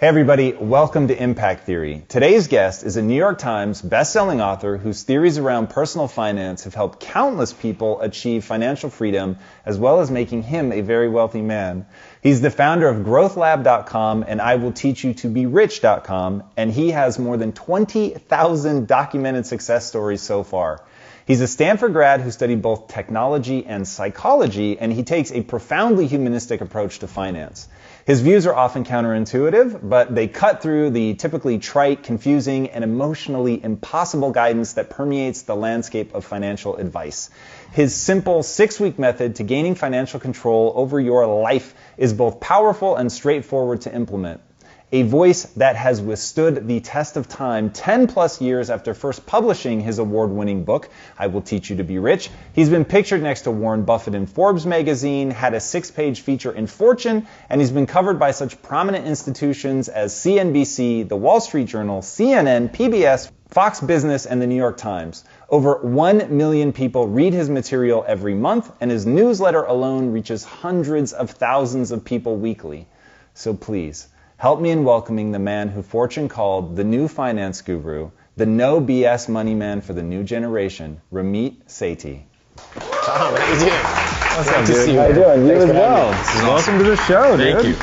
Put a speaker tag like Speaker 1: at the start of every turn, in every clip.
Speaker 1: Hey everybody, welcome to Impact Theory. Today's guest is a New York Times best-selling author whose theories around personal finance have helped countless people achieve financial freedom, as well as making him a very wealthy man. He's the founder of growthlab.com and iwillteachyoutoberich.com, and he has more than 20,000 documented success stories so far. He's a Stanford grad who studied both technology and psychology, and he takes a profoundly humanistic approach to finance. His views are often counterintuitive, but they cut through the typically trite, confusing, and emotionally impossible guidance that permeates the landscape of financial advice. His simple 6-week method to gaining financial control over your life is both powerful and straightforward to implement. A voice that has withstood the test of time 10 plus years after first publishing his award-winning book, I Will Teach You to Be Rich. He's been pictured next to Warren Buffett in Forbes magazine, had a 6-page feature in Fortune, and he's been covered by such prominent institutions as CNBC, The Wall Street Journal, CNN, PBS, Fox Business, and the New York Times. Over 1 million people read his material every month, and his newsletter alone reaches hundreds of thousands of people weekly. So please, help me in welcoming the man who Fortune called the new finance guru, the no BS money man for the new generation, Ramit Sethi.
Speaker 2: Tom, how you doing?
Speaker 1: What's up, dude? How you doing? You as well. Welcome to the show, dude.
Speaker 2: Thank you.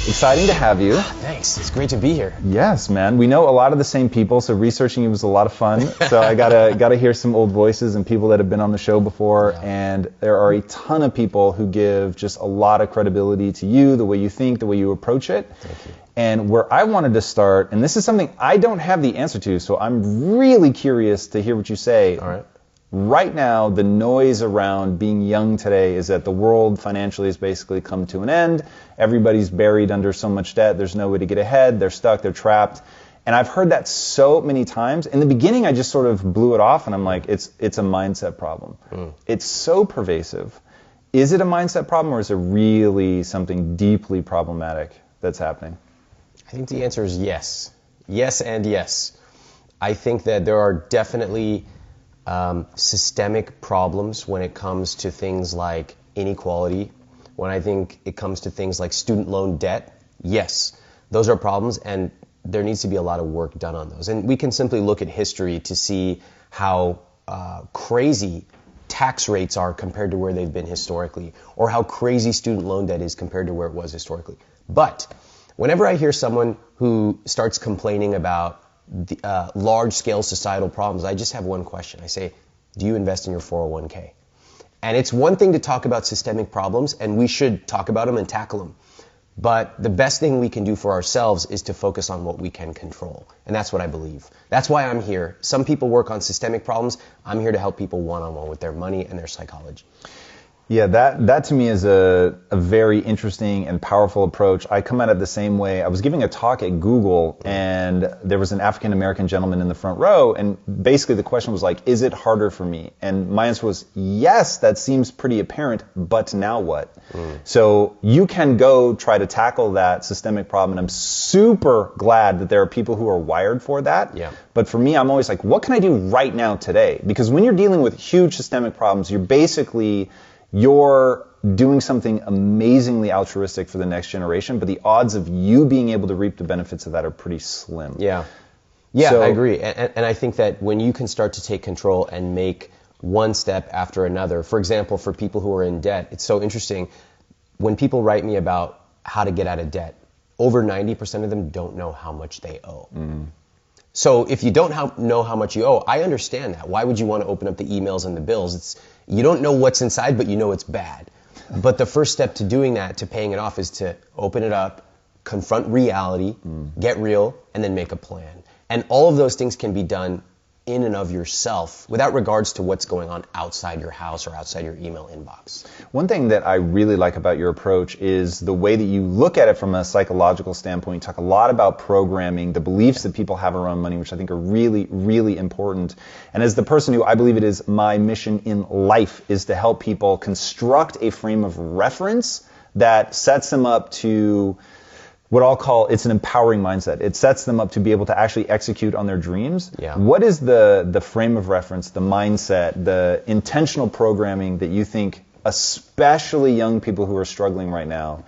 Speaker 1: Exciting to have you.
Speaker 2: Thanks. It's great to be here.
Speaker 1: Yes, man. We know a lot of the same people, so researching you was a lot of fun. So I gotta hear some old voices and people that have been on the show before. Yeah. And there are a ton of people who give just a lot of credibility to you, the way you think, the way you approach it.
Speaker 2: Thank you.
Speaker 1: And where I wanted to start, and this is something I don't have the answer to, so I'm really curious to hear what you say.
Speaker 2: All right.
Speaker 1: Right now, the noise around being young today is that the world financially has basically come to an end. Everybody's buried under so much debt. There's no way to get ahead. They're stuck. They're trapped. And I've heard that so many times. In the beginning, I just sort of blew it off, and I'm like, it's a mindset problem. It's so pervasive. Is it a mindset problem, or is it really something deeply problematic that's happening?
Speaker 2: I think the answer is yes. Yes and yes. I think that there are definitely systemic problems when it comes to things like inequality, when I think it comes to things like student loan debt. Yes, those are problems, and there needs to be a lot of work done on those. And we can simply look at history to see how crazy tax rates are compared to where they've been historically, or how crazy student loan debt is compared to where it was historically. But whenever I hear someone who starts complaining about the large-scale societal problems, I just have one question. I say, do you invest in your 401k? And it's one thing to talk about systemic problems, and we should talk about them and tackle them. But the best thing we can do for ourselves is to focus on what we can control. And that's what I believe. That's why I'm here. Some people work on systemic problems. I'm here to help people one-on-one with their money and their psychology.
Speaker 1: Yeah, that to me is a very interesting and powerful approach. I come at it the same way. I was giving a talk at Google, and there was an African-American gentleman in the front row, and basically the question was like, is it harder for me? And my answer was, yes, that seems pretty apparent, but now what? So you can go try to tackle that systemic problem, and I'm super glad that there are people who are wired for that.
Speaker 2: Yeah.
Speaker 1: But for me, I'm always like, what can I do right now today? Because when you're dealing with huge systemic problems, you're doing something amazingly altruistic for the next generation, but the odds of you being able to reap the benefits of that are pretty slim.
Speaker 2: Yeah, I agree. And I think that when you can start to take control and make one step after another, for example, for people who are in debt, it's so interesting. When people write me about how to get out of debt, over 90% of them don't know how much they owe. So if you don't know how much you owe, I understand that. Why would you want to open up the emails and the bills? You don't know what's inside, but you know it's bad. But the first step to doing that, to paying it off, is to open it up, confront reality, get real, and then make a plan. And all of those things can be done in and of yourself without regards to what's going on outside your house or outside your email inbox.
Speaker 1: One thing that I really like about your approach is the way that you look at it from a psychological standpoint. You talk a lot about programming, the beliefs that people have around money, which I think are really, really important. And as the person who I believe it is my mission in life is to help people construct a frame of reference that sets them up to what I'll call, it's an empowering mindset. It sets them up to be able to actually execute on their dreams.
Speaker 2: Yeah.
Speaker 1: What is the frame of reference, the mindset, the intentional programming that you think especially young people who are struggling right now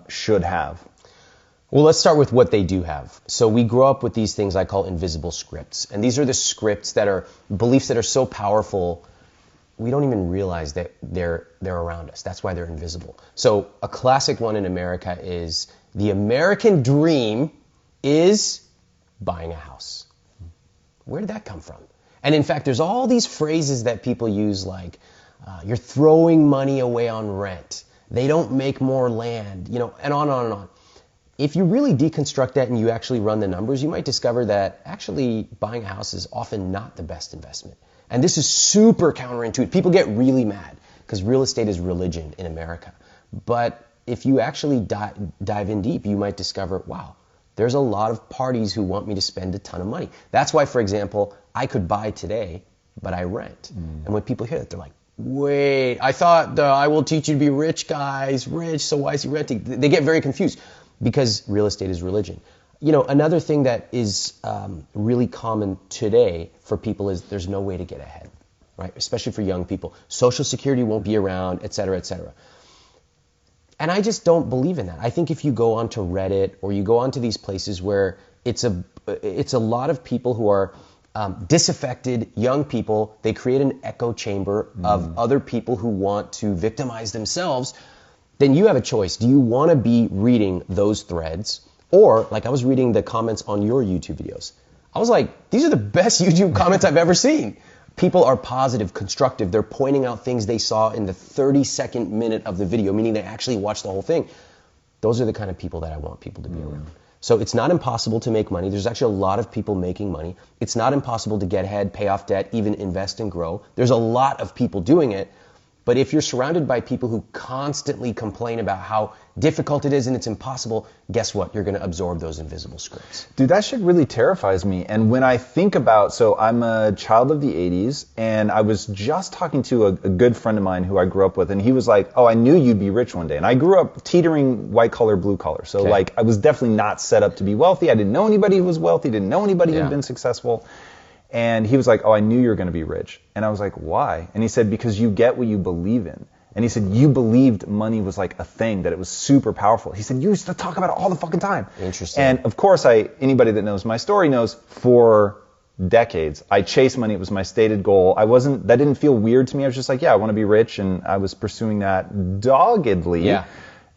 Speaker 1: should have?
Speaker 2: Well, let's start with what they do have. So we grow up with these things I call invisible scripts. And these are the scripts that are beliefs that are so powerful, we don't even realize that they're around us. That's why they're invisible. So a classic one in America is the American dream is buying a house. Where did that come from? And in fact, there's all these phrases that people use like, you're throwing money away on rent. They don't make more land, and on and on and on. If you really deconstruct that and you actually run the numbers, you might discover that actually buying a house is often not the best investment. And this is super counterintuitive. People get really mad because real estate is religion in America. But if you actually dive in deep, you might discover, wow, there's a lot of parties who want me to spend a ton of money. That's why, for example, I could buy today, but I rent. And when people hear that, they're like, wait, I thought I will teach you to be rich, guys, rich, so why is he renting? They get very confused because real estate is religion. Another thing that is really common today for people is there's no way to get ahead, right? Especially for young people. Social Security won't be around, et cetera, et cetera. And I just don't believe in that. I think if you go onto Reddit or you go onto these places where it's a lot of people who are disaffected young people, they create an echo chamber of other people who want to victimize themselves, then you have a choice. Do you want to be reading those threads? Or, like I was reading the comments on your YouTube videos. I was like, these are the best YouTube comments I've ever seen. People are positive, constructive. They're pointing out things they saw in the 32nd minute of the video, meaning they actually watched the whole thing. Those are the kind of people that I want people to be around. So it's not impossible to make money. There's actually a lot of people making money. It's not impossible to get ahead, pay off debt, even invest and grow. There's a lot of people doing it. But if you're surrounded by people who constantly complain about how difficult it is and it's impossible, guess what? You're going to absorb those invisible scripts.
Speaker 1: Dude, that shit really terrifies me. And when I think about, so I'm a child of the 80s, and I was just talking to a good friend of mine who I grew up with, and he was like, oh, I knew you'd be rich one day. And I grew up teetering white collar, blue collar. So like, I was definitely not set up to be wealthy. I didn't know anybody who was wealthy, didn't know anybody who had been successful. And he was like, oh, I knew you were going to be rich. And I was like, why? And he said, because you get what you believe in. And he said, you believed money was like a thing, that it was super powerful. He said, you used to talk about it all the fucking time.
Speaker 2: Interesting.
Speaker 1: And of course, anybody that knows my story knows for decades, I chased money. It was my stated goal. That didn't feel weird to me. I was just like, yeah, I want to be rich. And I was pursuing that doggedly.
Speaker 2: Yeah.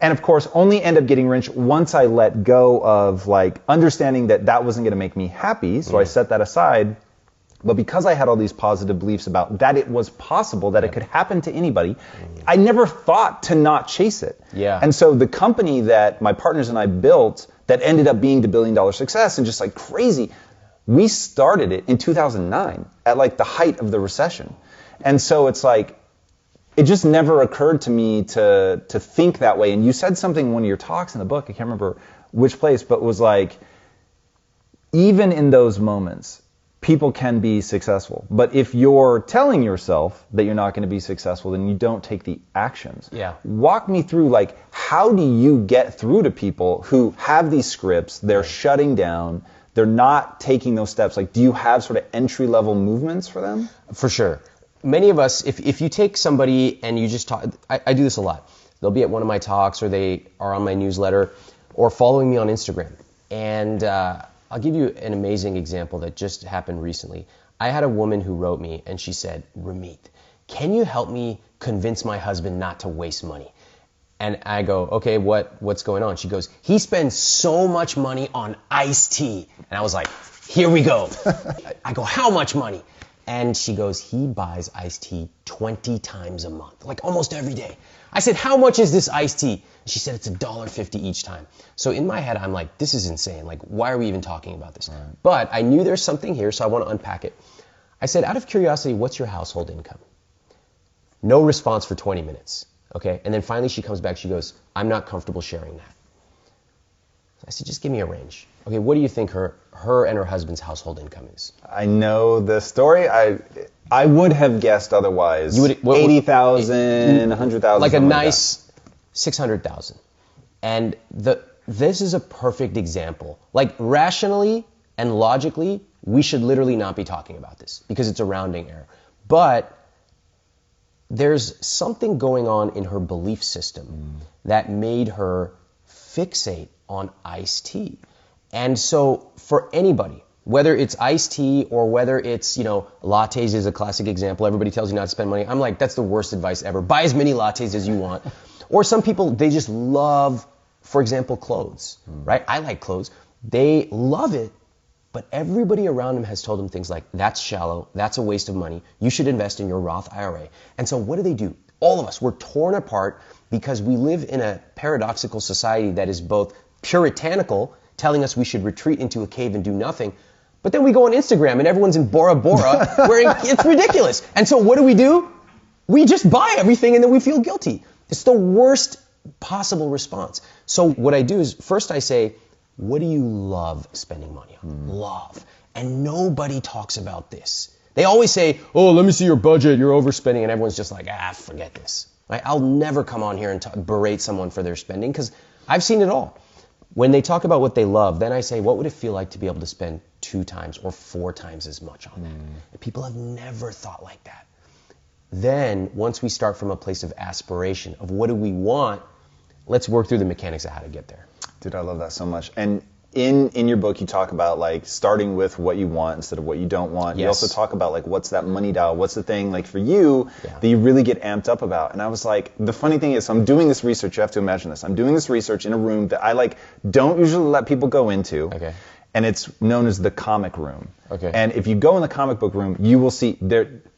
Speaker 1: And of course, only end up getting rich once I let go of like understanding that wasn't going to make me happy. So I set that aside. But because I had all these positive beliefs about that it was possible, that it could happen to anybody, I never thought to not chase it.
Speaker 2: Yeah.
Speaker 1: And so the company that my partners and I built that ended up being the $1 billion success and just like crazy, we started it in 2009 at like the height of the recession. And so it's like, it just never occurred to me to think that way. And you said something in one of your talks in the book, I can't remember which place, but it was like, even in those moments, people can be successful. But if you're telling yourself that you're not going to be successful, then you don't take the actions.
Speaker 2: Yeah.
Speaker 1: Walk me through, like, how do you get through to people who have these scripts, they're shutting down, they're not taking those steps? Like, do you have sort of entry-level movements for them?
Speaker 2: For sure. Many of us, if you take somebody and you just talk, I do this a lot. They'll be at one of my talks, or they are on my newsletter, or following me on Instagram. And I'll give you an amazing example that just happened recently. I had a woman who wrote me and she said, Ramit, can you help me convince my husband not to waste money? And I go, okay, what's going on? She goes, he spends so much money on iced tea. And I was like, here we go. I go, how much money? And she goes, he buys iced tea 20 times a month, like almost every day. I said, how much is this iced tea? She said, it's $1.50 each time. So in my head, I'm like, this is insane. Like, why are we even talking about this? Right. But I knew there's something here, so I want to unpack it. I said, out of curiosity, what's your household income? No response for 20 minutes, okay? And then finally she comes back, she goes, I'm not comfortable sharing that. I said, just give me a range. Okay, what do you think her and her husband's household income is?
Speaker 1: I know the story. I would have guessed otherwise. You would 80,000, 100,000.
Speaker 2: Like a nice 600,000. And this is a perfect example. Like, rationally and logically, we should literally not be talking about this because it's a rounding error. But there's something going on in her belief system that made her fixate on iced tea. And so for anybody, whether it's iced tea or whether it's, lattes is a classic example. Everybody tells you not to spend money. I'm like, that's the worst advice ever. Buy as many lattes as you want. Or some people, they just love, for example, clothes, right? I like clothes. They love it, but everybody around them has told them things like, that's shallow, that's a waste of money, you should invest in your Roth IRA. And so what do? All of us, we're torn apart because we live in a paradoxical society that is both puritanical, telling us we should retreat into a cave and do nothing, but then we go on Instagram and everyone's in Bora Bora wearing, it's ridiculous. And so what do? We just buy everything and then we feel guilty. It's the worst possible response. So what I do is, first I say, what do you love spending money on? Love. And nobody talks about this. They always say, oh, let me see your budget, you're overspending, and everyone's just like, forget this. Right? I'll never come on here and berate someone for their spending because I've seen it all. When they talk about what they love, then I say, what would it feel like to be able to spend 2 times or 4 times as much on that? And people have never thought like that. Then, once we start from a place of aspiration, of what do we want, let's work through the mechanics of how to get there.
Speaker 1: Dude, I love that so much. And in your book, you talk about like starting with what you want instead of what you don't want. Yes. You also talk about like what's that money dial, what's the thing like for you that you really get amped up about. And I was like, the funny thing is, so I'm doing this research. You have to imagine this. I'm doing this research in a room that I like don't usually let people go into.
Speaker 2: Okay.
Speaker 1: And it's known as the comic room.
Speaker 2: Okay.
Speaker 1: And if you go in the comic book room, you will see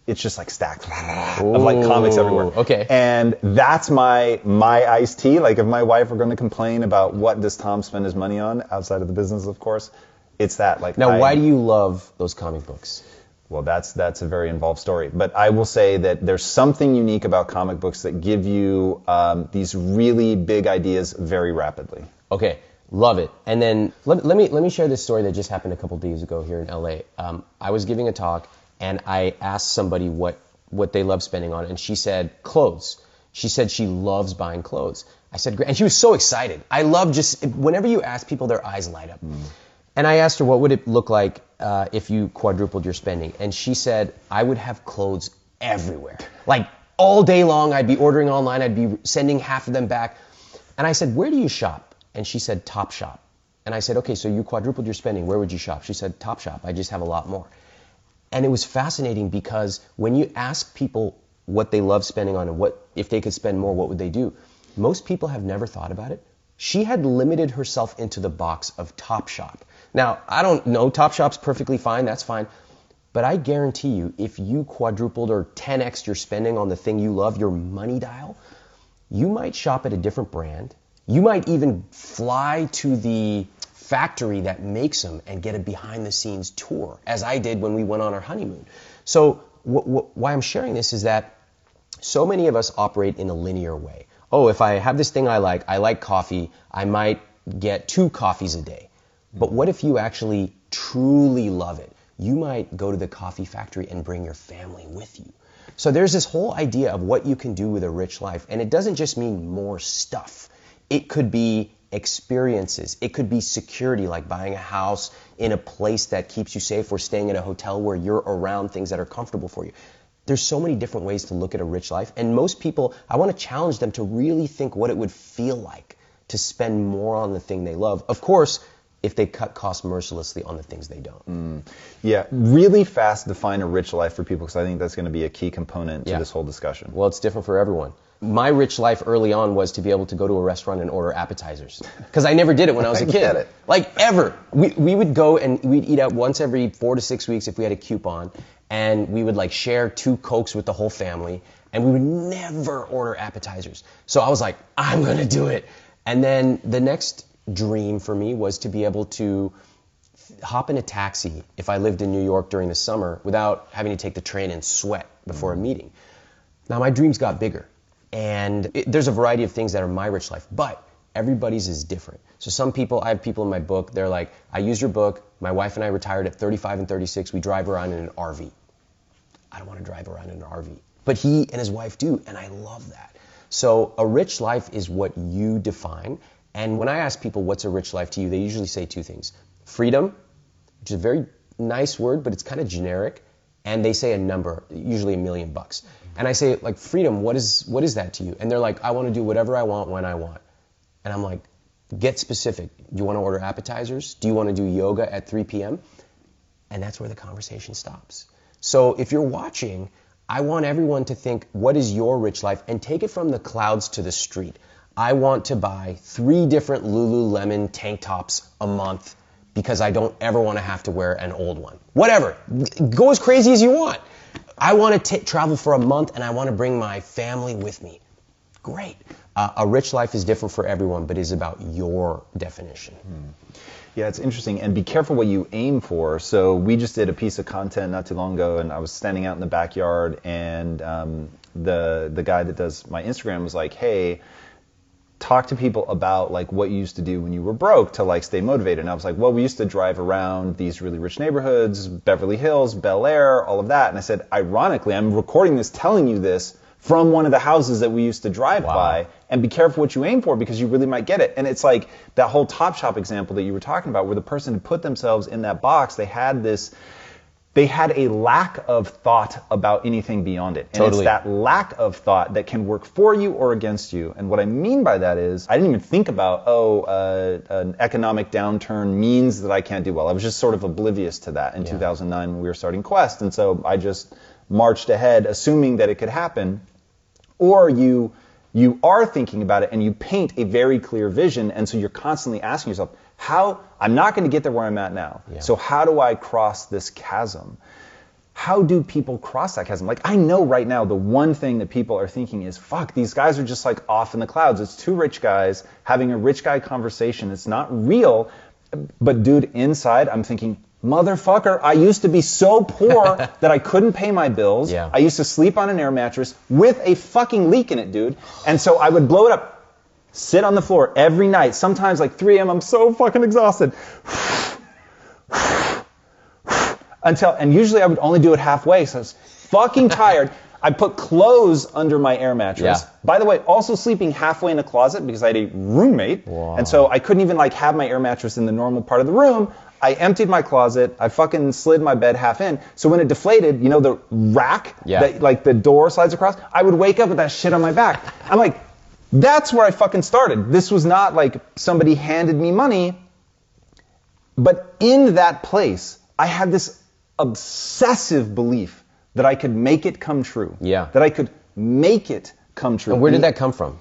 Speaker 1: it's just like stacks of like comics everywhere.
Speaker 2: Okay.
Speaker 1: And that's my iced tea. Like if my wife were going to complain about what does Tom spend his money on outside of the business, of course, it's that. Like
Speaker 2: now, why do you love those comic books?
Speaker 1: Well, that's a very involved story. But I will say that there's something unique about comic books that give you these really big ideas very rapidly.
Speaker 2: Okay. Love it. And then let me share this story that just happened a couple days ago here in LA. I was giving a talk and I asked somebody what they love spending on, and she said clothes. She said she loves buying clothes. I said great, and she was so excited. I love just whenever you ask people, their eyes light up. And I asked her what would it look like if you quadrupled your spending, and she said I would have clothes everywhere, like all day long. I'd be ordering online. I'd be sending half of them back. And I said, where do you shop? And she said, Topshop. And I said, okay, so you quadrupled your spending. Where would you shop? She said, Topshop. I just have a lot more. And it was fascinating because when you ask people what they love spending on and what if they could spend more, what would they do? Most people have never thought about it. She had limited herself into the box of Topshop. Now, I don't know. Topshop's perfectly fine. That's fine. But I guarantee you, if you quadrupled or 10x'd your spending on the thing you love, your money dial, you might shop at a different brand. You might even fly to the factory that makes them and get a behind-the-scenes tour, as I did when we went on our honeymoon. So why I'm sharing this is that so many of us operate in a linear way. Oh, if I have this thing I like coffee, I might get 2 coffees a day. But what if you actually truly love it? You might go to the coffee factory and bring your family with you. So there's this whole idea of what you can do with a rich life, and it doesn't just mean more stuff. It could be experiences. It could be security, like buying a house in a place that keeps you safe, or staying at a hotel where you're around things that are comfortable for you. There's so many different ways to look at a rich life. And most people, I want to challenge them to really think what it would feel like to spend more on the thing they love. Of course, if they cut costs mercilessly on the things they don't.
Speaker 1: Yeah, really fast define a rich life for people, because I think that's going to be a key component to this whole discussion.
Speaker 2: Well, it's different for everyone. My rich life early on was to be able to go to a restaurant and order appetizers. Because I never did it when I was a kid.
Speaker 1: Get it.
Speaker 2: Like, ever. We would go and we'd eat out once every 4 to 6 weeks if we had a coupon. And we would like share 2 Cokes with the whole family. And we would never order appetizers. So I was like, I'm going to do it. And then the next dream for me was to be able to hop in a taxi if I lived in New York during the summer without having to take the train and sweat before a meeting. Now my dreams got bigger. And there's a variety of things that are my rich life, but everybody's is different. So some people, I have people in my book, they're like, I use your book, my wife and I retired at 35 and 36, we drive around in an RV. I don't want to drive around in an RV. But he and his wife do, and I love that. So a rich life is what you define. And when I ask people what's a rich life to you, they usually say 2 things. Freedom, which is a very nice word, but it's kind of generic. And they say a number, usually $1 million. And I say, like, freedom, what is that to you? And they're like, I want to do whatever I want when I want. And I'm like, Get specific. Do you want to order appetizers? Do you want to do yoga at 3 p.m.? And that's where the conversation stops. So if you're watching, I want everyone to think, what is your rich life? And take it from the clouds to the street. I want to buy 3 different Lululemon tank tops a month because I don't ever want to have to wear an old one. Whatever. Go as crazy as you want. I want to travel for a month and I want to bring my family with me. Great. A rich life is different for everyone, but is about your definition.
Speaker 1: Yeah, it's interesting. And be careful what you aim for. So we just did a piece of content not too long ago, and I was standing out in the backyard, and the guy that does my Instagram was like, hey, talk to people about like what you used to do when you were broke to like stay motivated. And I was like, well, we used to drive around these really rich neighborhoods, Beverly Hills, Bel Air, all of that. And I said, ironically, I'm recording this, telling you this from one of the houses that we used to drive by, and be careful what you aim for because you really might get it. And it's like that whole Topshop example that you were talking about where the person had put themselves in that box, they had a lack of thought about anything beyond it. And
Speaker 2: Totally.
Speaker 1: It's that lack of thought that can work for you or against you. And what I mean by that is, I didn't even think about, an economic downturn means that I can't do well. I was just sort of oblivious to that in 2009 when we were starting Quest. And so I just marched ahead assuming that it could happen. Or you are thinking about it and you paint a very clear vision, and so you're constantly asking yourself, I'm not going to get there where I'm at now. Yeah. So how do I cross this chasm? How do people cross that chasm? Like, I know right now the one thing that people are thinking is, fuck, these guys are just like off in the clouds. It's 2 rich guys having a rich guy conversation. It's not real. But dude, inside I'm thinking, motherfucker, I used to be so poor that I couldn't pay my bills.
Speaker 2: Yeah.
Speaker 1: I used to sleep on an air mattress with a fucking leak in it, dude. And so I would blow it up, sit on the floor every night, sometimes like 3 a.m. I'm so fucking exhausted. And usually I would only do it halfway, so I was fucking tired. I put clothes under my air mattress.
Speaker 2: Yeah.
Speaker 1: By the way, also sleeping halfway in a closet because I had a roommate.
Speaker 2: Wow.
Speaker 1: And so I couldn't even like have my air mattress in the normal part of the room. I emptied my closet. I fucking slid my bed half in. So when it deflated, you know, the rack, that, like the door slides across, I would wake up with that shit on my back. I'm like, that's where I fucking started. This was not like somebody handed me money. But in that place, I had this obsessive belief that I could make it come true.
Speaker 2: Yeah.
Speaker 1: That I could make it come true.
Speaker 2: And where did that come from?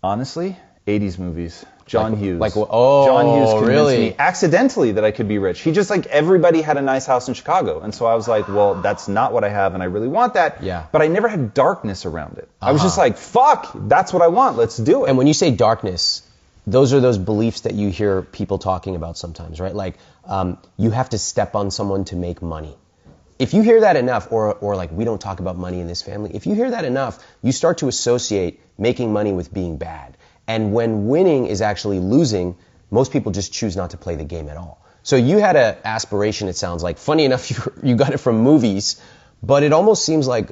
Speaker 1: Honestly, 80s movies. John Hughes.
Speaker 2: John
Speaker 1: Hughes convinced
Speaker 2: really?
Speaker 1: me accidentally that I could be rich. He just like, everybody had a nice house in Chicago. And so I was like, well, that's not what I have and I really want that.
Speaker 2: Yeah.
Speaker 1: But I never had darkness around it. I was just like, fuck, that's what I want. Let's do it.
Speaker 2: And when you say darkness, those are those beliefs that you hear people talking about sometimes, right? Like, you have to step on someone to make money. If you hear that enough, or like, we don't talk about money in this family, if you hear that enough, you start to associate making money with being bad. And when winning is actually losing, most people just choose not to play the game at all. So you had an aspiration, it sounds like. Funny enough, you got it from movies, but it almost seems like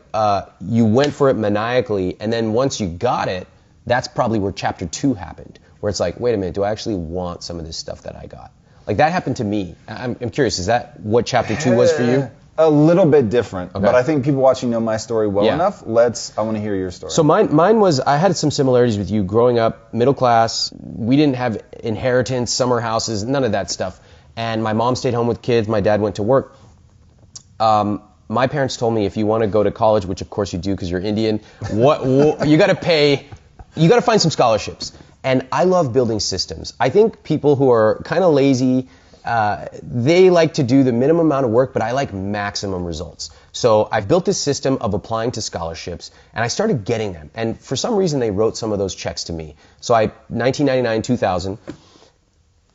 Speaker 2: you went for it maniacally, and then once you got it, that's probably where chapter 2 happened, where it's like, wait a minute, do I actually want some of this stuff that I got? Like, that happened to me. I'm curious, is that what chapter 2 was for you?
Speaker 1: A little bit different,
Speaker 2: okay.
Speaker 1: But I think people watching know my story well enough. I want to hear your story.
Speaker 2: So mine was, I had some similarities with you. Growing up, middle class, we didn't have inheritance, summer houses, none of that stuff. And my mom stayed home with kids, my dad went to work. My parents told me if you want to go to college, which of course you do because you're Indian, you got to find some scholarships. And I love building systems. I think people who are kind of lazy, they like to do the minimum amount of work, but I like maximum results. So I've built this system of applying to scholarships, and I started getting them. And for some reason, they wrote some of those checks to me. So 1999, 2000,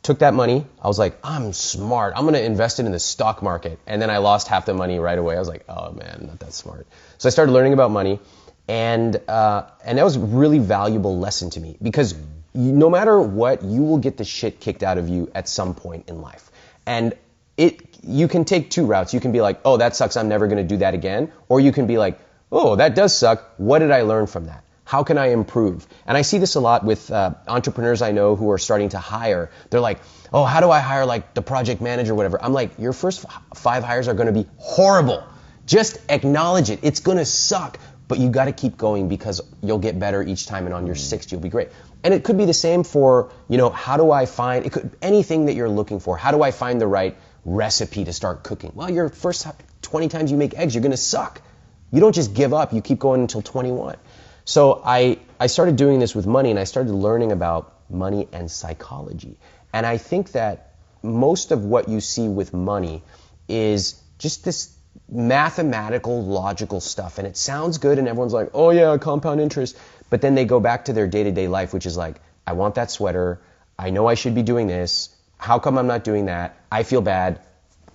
Speaker 2: took that money. I was like, I'm smart. I'm going to invest it in the stock market. And then I lost half the money right away. I was like, oh man, not that smart. So I started learning about money, and that was a really valuable lesson to me because no matter what, you will get the shit kicked out of you at some point in life. And you can take 2 routes. You can be like, oh, that sucks, I'm never going to do that again. Or you can be like, oh, that does suck. What did I learn from that? How can I improve? And I see this a lot with entrepreneurs I know who are starting to hire. They're like, oh, how do I hire like the project manager or whatever? I'm like, your first 5 hires are going to be horrible. Just acknowledge it. It's going to suck. but you got to keep going because you'll get better each time, and on your 6th you'll be great. And it could be the same for, how do I find, it could anything that you're looking for. How do I find the right recipe to start cooking? Well, your first 20 times you make eggs, you're going to suck. You don't just give up, you keep going until 21. So I started doing this with money, and I started learning about money and psychology. And I think that most of what you see with money is just this mathematical, logical stuff. And it sounds good, and everyone's like, oh yeah, compound interest. But then they go back to their day-to-day life, which is like, I want that sweater. I know I should be doing this. How come I'm not doing that? I feel bad.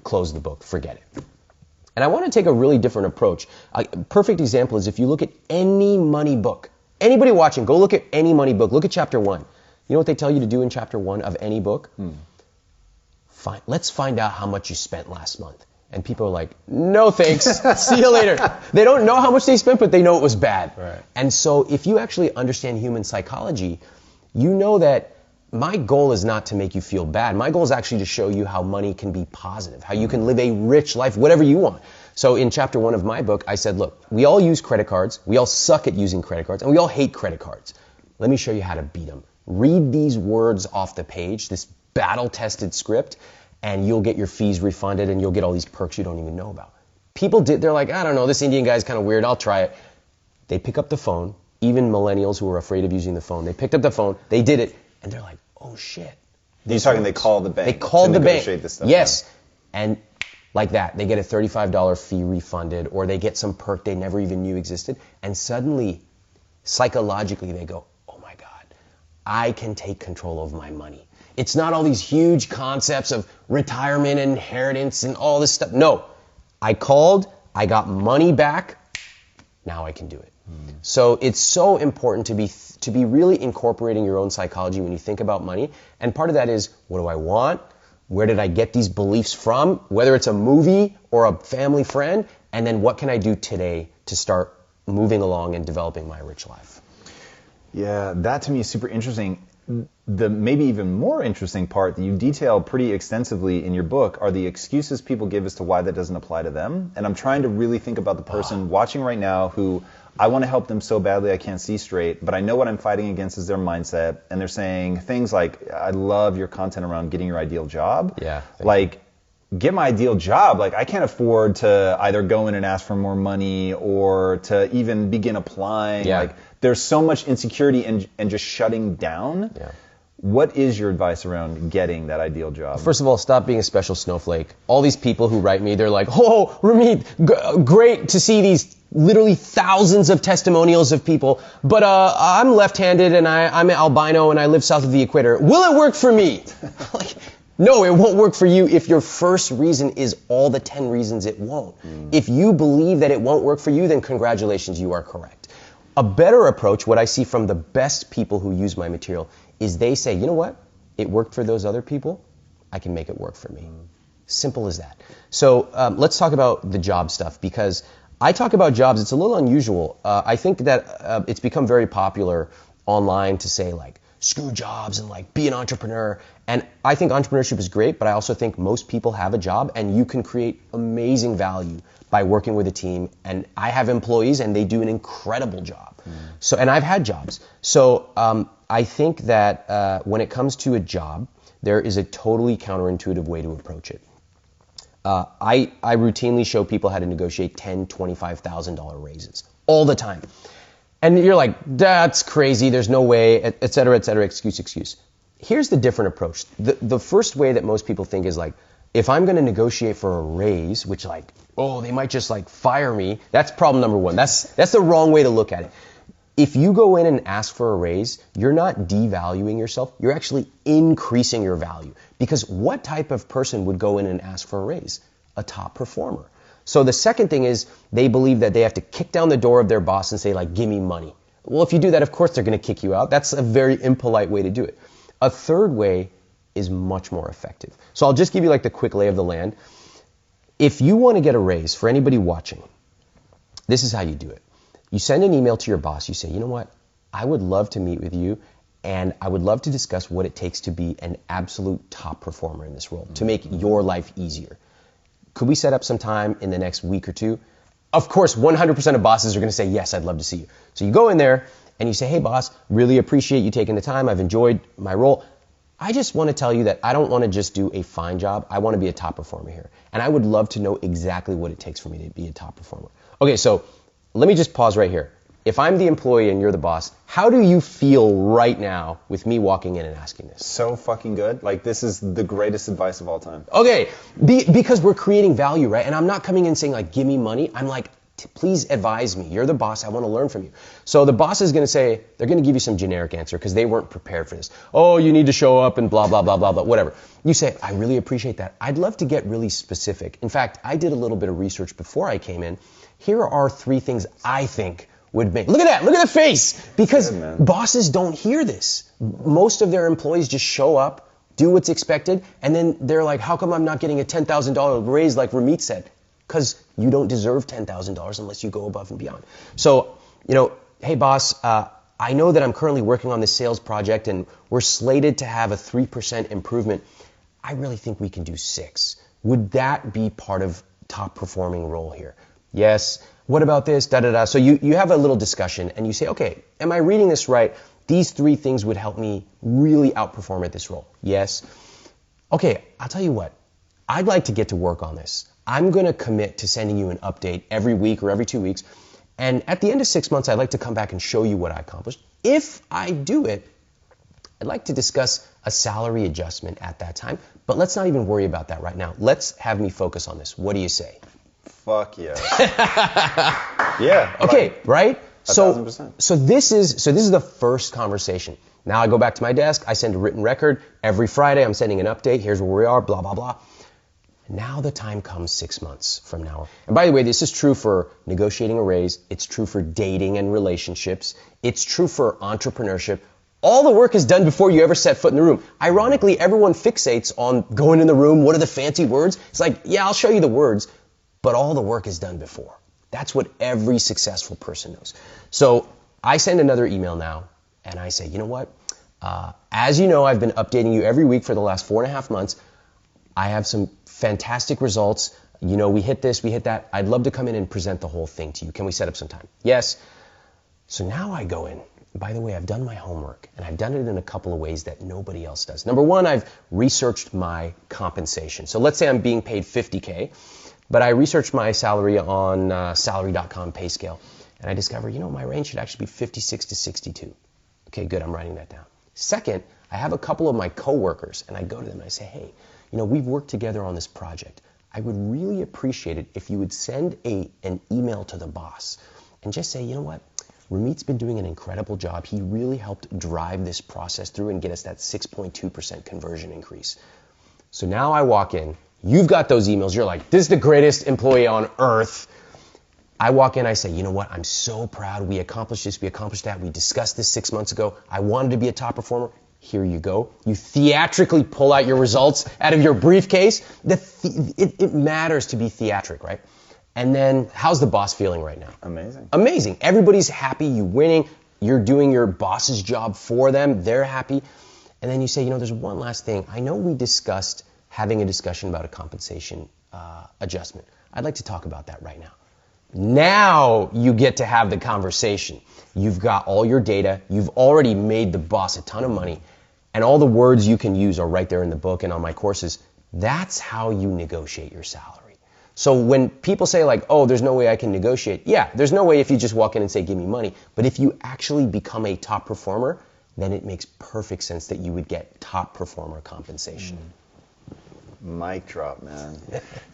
Speaker 2: Close the book. Forget it. And I want to take a really different approach. A perfect example is if you look at any money book. Anybody watching, go look at any money book. Look at chapter 1. You know what they tell you to do in chapter 1 of any book? Fine. Let's find out how much you spent last month. And people are like, no thanks, see you later. They don't know how much they spent, but they know it was bad.
Speaker 1: Right.
Speaker 2: And so if you actually understand human psychology, you know that my goal is not to make you feel bad. My goal is actually to show you how money can be positive, how you can live a rich life, whatever you want. So in chapter 1 of my book, I said, look, we all use credit cards, we all suck at using credit cards, and we all hate credit cards. Let me show you how to beat them. Read these words off the page, this battle-tested script, and you'll get your fees refunded, and you'll get all these perks you don't even know about. People they're like, I don't know, this Indian guy's kind of weird, I'll try it. They pick up the phone, even millennials who are afraid of using the phone, they picked up the phone, they did it, and they're like, oh shit.
Speaker 1: You're talking they call the bank.
Speaker 2: They called the bank.
Speaker 1: Negotiate this stuff.
Speaker 2: Yes. And like that, they get a $35 fee refunded, or they get some perk they never even knew existed, and suddenly, psychologically, they go, oh my God, I can take control of my money. It's not all these huge concepts of retirement and inheritance and all this stuff. No, I called, I got money back, now I can do it. So it's so important to be really incorporating your own psychology when you think about money. And part of that is, what do I want? Where did I get these beliefs from? Whether it's a movie or a family friend, and then what can I do today to start moving along and developing my rich life?
Speaker 1: Yeah, that to me is super interesting. The maybe even more interesting part that you detail pretty extensively in your book are the excuses people give as to why that doesn't apply to them. And I'm trying to really think about the person watching right now who I want to help them so badly I can't see straight, but I know what I'm fighting against is their mindset. And they're saying things like, I love your content around getting your ideal job.
Speaker 2: Yeah.
Speaker 1: Like, get my ideal job. Like, I can't afford to either go in and ask for more money or to even begin applying.
Speaker 2: Yeah.
Speaker 1: Like, there's so much insecurity and just shutting down.
Speaker 2: Yeah.
Speaker 1: What is your advice around getting that ideal job?
Speaker 2: First of all, stop being a special snowflake. All these people who write me, they're like, oh, Ramit, great to see these literally thousands of testimonials of people, but I'm left-handed and I'm an albino and I live south of the equator. Will it work for me? Like, no, it won't work for you if your first reason is all the 10 reasons it won't. If you believe that it won't work for you, then congratulations, you are correct. A better approach, what I see from the best people who use my material, is they say, you know what? It worked for those other people. I can make it work for me. Simple as that. So let's talk about the job stuff, because I talk about jobs. It's a little unusual. I think that it's become very popular online to say, like, screw jobs and, like, be an entrepreneur. And I think entrepreneurship is great, but I also think most people have a job and you can create amazing value by working with a team. And I have employees and they do an incredible job. So, and I've had jobs. So I think that when it comes to a job, there is a totally counterintuitive way to approach it. I routinely show people how to negotiate $10,000, $25,000 raises all the time. And you're like, that's crazy, there's no way, et cetera, excuse. Here's the different approach. The first way that most people think is like, if I'm going to negotiate for a raise, which, like, oh, they might just, like, fire me, that's problem number one. That's the wrong way to look at it. If you go in and ask for a raise, you're not devaluing yourself, you're actually increasing your value. Because what type of person would go in and ask for a raise? A top performer. So the second thing is they believe that they have to kick down the door of their boss and say, like, give me money. Well, if you do that, of course they're going to kick you out. That's a very impolite way to do it. A third way is much more effective. So I'll just give you, like, the quick lay of the land. If you want to get a raise, for anybody watching, this is how you do it. You send an email to your boss. You say, you know what? I would love to meet with you, and I would love to discuss what it takes to be an absolute top performer in this role, to make your life easier. Could we set up some time in the next week or two? Of course, 100% of bosses are going to say, yes, I'd love to see you. So you go in there and you say, hey, boss, really appreciate you taking the time. I've enjoyed my role. I just want to tell you that I don't want to just do a fine job. I want to be a top performer here. And I would love to know exactly what it takes for me to be a top performer. Okay, so let me just pause right here. If I'm the employee and you're the boss, how do you feel right now with me walking in and asking this?
Speaker 1: So fucking good. Like, this is the greatest advice of all time.
Speaker 2: Okay, because we're creating value, right? And I'm not coming in saying, like, give me money. I'm like, please advise me. You're the boss. I want to learn from you. So the boss is going to say, they're going to give you some generic answer because they weren't prepared for this. Oh, you need to show up and blah, blah, blah, blah, blah, whatever. You say, I really appreciate that. I'd love to get really specific. In fact, I did a little bit of research before I came in. Here are 3 things I think would make. Look at that. Look at the face. Because bosses don't hear this. Most of their employees just show up, do what's expected, and then they're like, how come I'm not getting a $10,000 raise like Ramit said? Because you don't deserve $10,000 unless you go above and beyond. So, hey boss, I know that I'm currently working on this sales project and we're slated to have a 3% improvement. I really think we can do 6. Would that be part of top performing role here? Yes. What about this? Da da da. So you have a little discussion and you say, okay, am I reading this right? These 3 things would help me really outperform at this role. Yes. Okay, I'll tell you what. I'd like to get to work on this. I'm going to commit to sending you an update every week or every 2 weeks. And at the end of 6 months, I'd like to come back and show you what I accomplished. If I do it, I'd like to discuss a salary adjustment at that time. But let's not even worry about that right now. Let's have me focus on this. What do you say?
Speaker 1: Fuck yeah. Yeah.
Speaker 2: Okay, right?
Speaker 1: 1,000%.
Speaker 2: So this is the first conversation. Now I go back to my desk. I send a written record. Every Friday, I'm sending an update. Here's where we are, blah, blah, blah. Now the time comes 6 months from now. And by the way, this is true for negotiating a raise. It's true for dating and relationships. It's true for entrepreneurship. All the work is done before you ever set foot in the room. Ironically, everyone fixates on going in the room. What are the fancy words? It's like, yeah, I'll show you the words, but all the work is done before. That's what every successful person knows. So I send another email now, and I say, you know what? As you know, I've been updating you every week for the last 4.5 months. I have some fantastic results. We hit this, we hit that. I'd love to come in and present the whole thing to you. Can we set up some time? Yes. So now I go in. By the way, I've done my homework, and I've done it in a couple of ways that nobody else does. Number one, I've researched my compensation. So let's say I'm being paid $50K, but I researched my salary on salary.com pay scale, and I discovered, my range should actually be 56 to 62. Okay, good, I'm writing that down. Second, I have a couple of my coworkers, and I go to them and I say, hey, we've worked together on this project. I would really appreciate it if you would send an email to the boss and just say, you know what? Ramit's been doing an incredible job. He really helped drive this process through and get us that 6.2% conversion increase. So now I walk in. You've got those emails. You're like, this is the greatest employee on earth. I walk in. I say, you know what? I'm so proud. We accomplished this. We accomplished that. We discussed this 6 months ago. I wanted to be a top performer. Here you go. You theatrically pull out your results out of your briefcase. It matters to be theatric, right? And then, how's the boss feeling right now?
Speaker 1: Amazing.
Speaker 2: Amazing. Everybody's happy. You're winning. You're doing your boss's job for them. They're happy. And then you say, there's one last thing. I know we discussed having a discussion about a compensation adjustment. I'd like to talk about that right now. Now you get to have the conversation. You've got all your data. You've already made the boss a ton of money. And all the words you can use are right there in the book and on my courses. That's how you negotiate your salary. So when people say like, oh, there's no way I can negotiate. Yeah, there's no way if you just walk in and say, give me money. But if you actually become a top performer, then it makes perfect sense that you would get top performer compensation.
Speaker 1: Mic drop, man.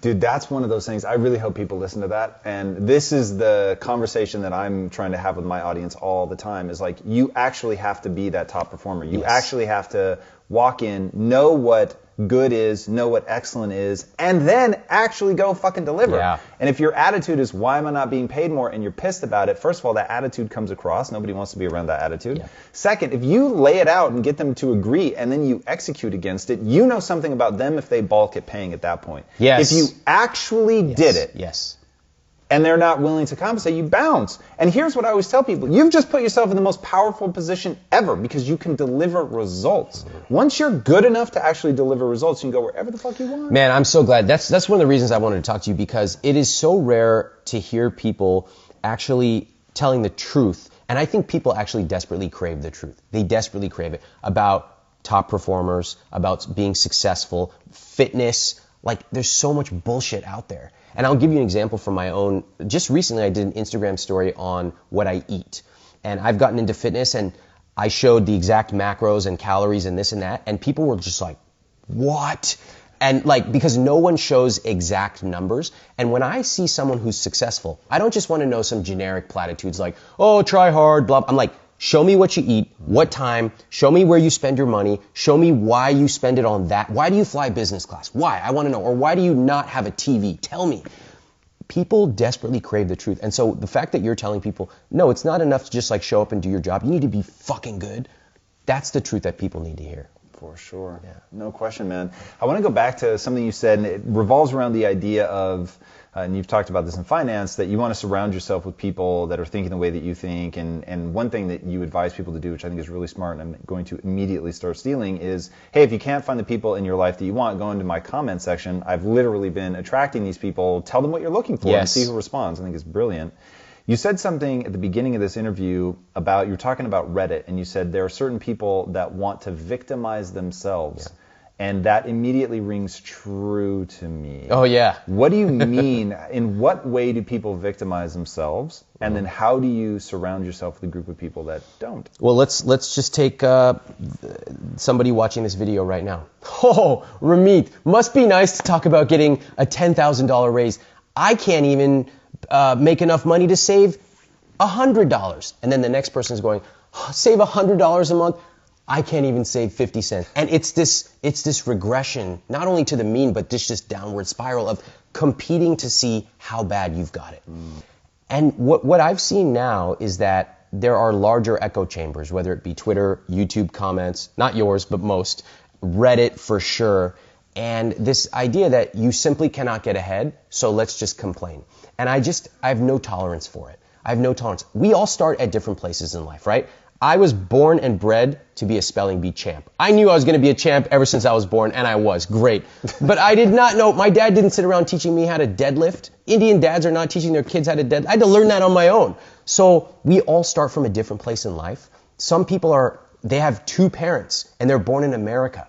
Speaker 1: Dude, that's one of those things. I really hope people listen to that. And this is the conversation that I'm trying to have with my audience all the time is like, you actually have to be that top performer. You actually have to walk in, know what good is, know what excellent is, and then actually go fucking deliver.
Speaker 2: Yeah.
Speaker 1: And if your attitude is, why am I not being paid more, and you're pissed about it, first of all, that attitude comes across. Nobody wants to be around that attitude.
Speaker 2: Yeah.
Speaker 1: Second, if you lay it out and get them to agree, and then you execute against it, you know something about them if they balk at paying at that point.
Speaker 2: Yes.
Speaker 1: If you actually did it,
Speaker 2: yes,
Speaker 1: and they're not willing to compensate, you bounce. And here's what I always tell people. You've just put yourself in the most powerful position ever because you can deliver results. Once you're good enough to actually deliver results, you can go wherever the fuck you want.
Speaker 2: Man, I'm so glad. That's one of the reasons I wanted to talk to you, because it is so rare to hear people actually telling the truth. And I think people actually desperately crave the truth. They desperately crave it about top performers, about being successful, fitness. Like, there's so much bullshit out there. And I'll give you an example from my own. Just recently, I did an Instagram story on what I eat. And I've gotten into fitness, and I showed the exact macros and calories and this and that. And people were just like, what? And like, because no one shows exact numbers. And when I see someone who's successful, I don't just want to know some generic platitudes like, oh, try hard, blah. I'm like, show me what you eat, what time, show me where you spend your money, show me why you spend it on that. Why do you fly business class? Why? I want to know. Or why do you not have a TV? Tell me. People desperately crave the truth. And so the fact that you're telling people, no, it's not enough to just like show up and do your job. You need to be fucking good. That's the truth that people need to hear.
Speaker 1: For sure.
Speaker 2: Yeah.
Speaker 1: No question, man. I want to go back to something you said, and it revolves around the idea of, and you've talked about this in finance, that you want to surround yourself with people that are thinking the way that you think. And one thing that you advise people to do, which I think is really smart, and I'm going to immediately start stealing, is, hey, if you can't find the people in your life that you want, go into my comment section. I've literally been attracting these people. Tell them what you're looking for and see who responds. I think it's brilliant. You said something at the beginning of this interview about, you were talking about Reddit, and you said there are certain people that want to victimize themselves. Yeah. And that immediately rings true to me.
Speaker 2: Oh, yeah.
Speaker 1: What do you mean? In what way do people victimize themselves? And then how do you surround yourself with a group of people that don't?
Speaker 2: Well, let's just take somebody watching this video right now. Oh, Ramit, must be nice to talk about getting a $10,000 raise. I can't even make enough money to save $100. And then the next person is going, oh, save $100 a month? I can't even save 50 cents. And it's this regression, not only to the mean, but this downward spiral of competing to see how bad you've got it. And what I've seen now is that there are larger echo chambers, whether it be Twitter, YouTube comments, not yours, but most, Reddit for sure, and this idea that you simply cannot get ahead, so let's just complain. And I have no tolerance for it. I have no tolerance. We all start at different places in life, right? I was born and bred to be a spelling bee champ. I knew I was going to be a champ ever since I was born, and I was. Great. But I did not know, my dad didn't sit around teaching me how to deadlift. Indian dads are not teaching their kids how to deadlift. I had to learn that on my own. So we all start from a different place in life. Some people they have two parents, and they're born in America.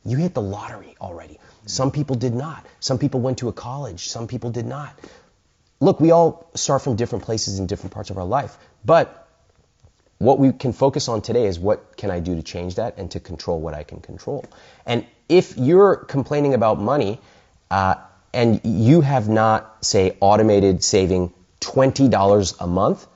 Speaker 2: You hit the lottery already. Some people did not. Some people went to a college. Some people did not. Look, we all start from different places in different parts of our life. But what we can focus on today is what can I do to change that and to control what I can control. And if you're complaining about money and you have not, say, automated saving $20 a month,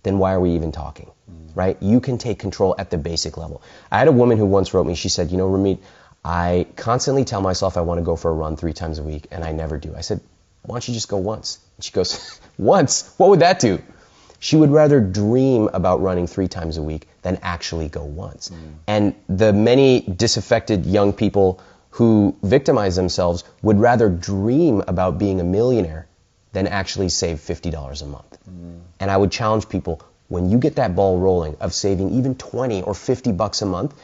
Speaker 2: then why are we even talking, right? You can take control at the basic level. I had a woman who once wrote me, she said, Ramit, I constantly tell myself I want to go for a run 3 times a week, and I never do. I said, why don't you just go once? And she goes, once? What would that do? She would rather dream about running 3 times a week than actually go once. And the many disaffected young people who victimize themselves would rather dream about being a millionaire than actually save $50 a month. And I would challenge people, when you get that ball rolling of saving even 20 or 50 bucks a month,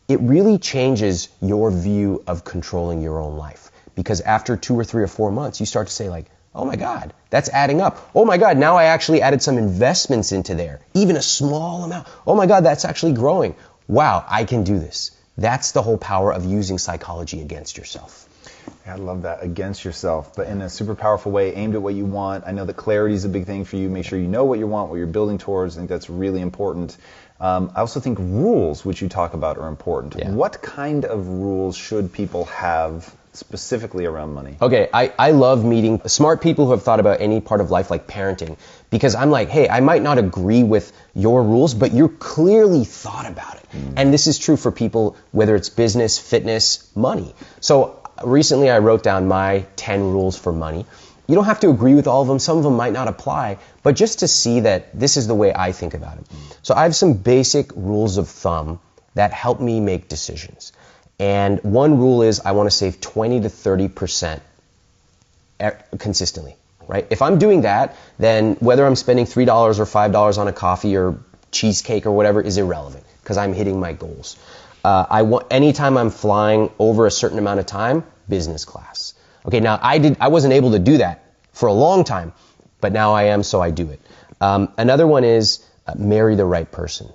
Speaker 2: it really changes your view of controlling your own life. Because after 2 or 3 or 4 months, you start to say like, oh my God, that's adding up. Oh my God, now I actually added some investments into there, even a small amount. Oh my God, that's actually growing. Wow, I can do this. That's the whole power of using psychology against yourself.
Speaker 1: I love that, against yourself, but in a super powerful way, aimed at what you want. I know that clarity is a big thing for you. Make sure you know what you want, what you're building towards. I think that's really important. I also think rules, which you talk about, are important. Yeah. What kind of rules should people have specifically around money?
Speaker 2: Okay, I love meeting smart people who have thought about any part of life, like parenting, because I'm like, hey, I might not agree with your rules, but you clearly thought about it. And this is true for people, whether it's business, fitness, money. So recently I wrote down my 10 rules for money. You don't have to agree with all of them. Some of them might not apply, but just to see that this is the way I think about it. So I have some basic rules of thumb that help me make decisions. And one rule is I want to save 20 to 30% consistently. right? If I'm doing that, then whether I'm spending $3 or $5 on a coffee or cheesecake or whatever is irrelevant because I'm hitting my goals. Anytime I'm flying over a certain amount of time, business class. Okay, now I wasn't able to do that for a long time, but now I am, so I do it. Another one is marry the right person.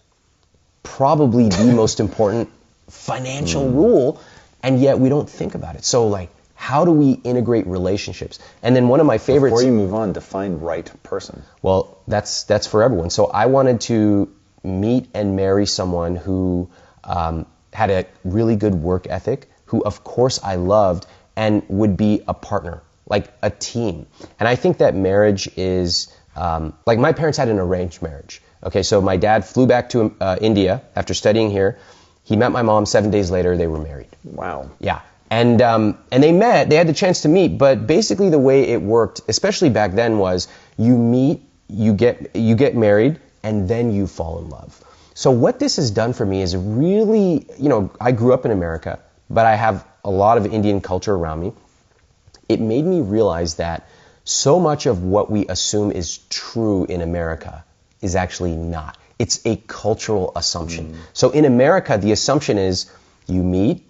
Speaker 2: Probably the most important financial rule, and yet we don't think about it. So like, how do we integrate relationships? And then one of my favorites...
Speaker 1: Before you move on, define right person.
Speaker 2: Well, that's for everyone. So I wanted to meet and marry someone who had a really good work ethic, who of course I loved, and would be a partner, like a team. And I think that marriage is, like my parents had an arranged marriage. Okay, so my dad flew back to India after studying here. He met my mom 7 days later, they were married.
Speaker 1: Wow.
Speaker 2: Yeah. And they met, they had the chance to meet, but basically the way it worked, especially back then, was you meet, you get married, and then you fall in love. So what this has done for me is really, I grew up in America, but I have a lot of Indian culture around me. It made me realize that so much of what we assume is true in America is actually not. It's a cultural assumption. So in America, the assumption is you meet,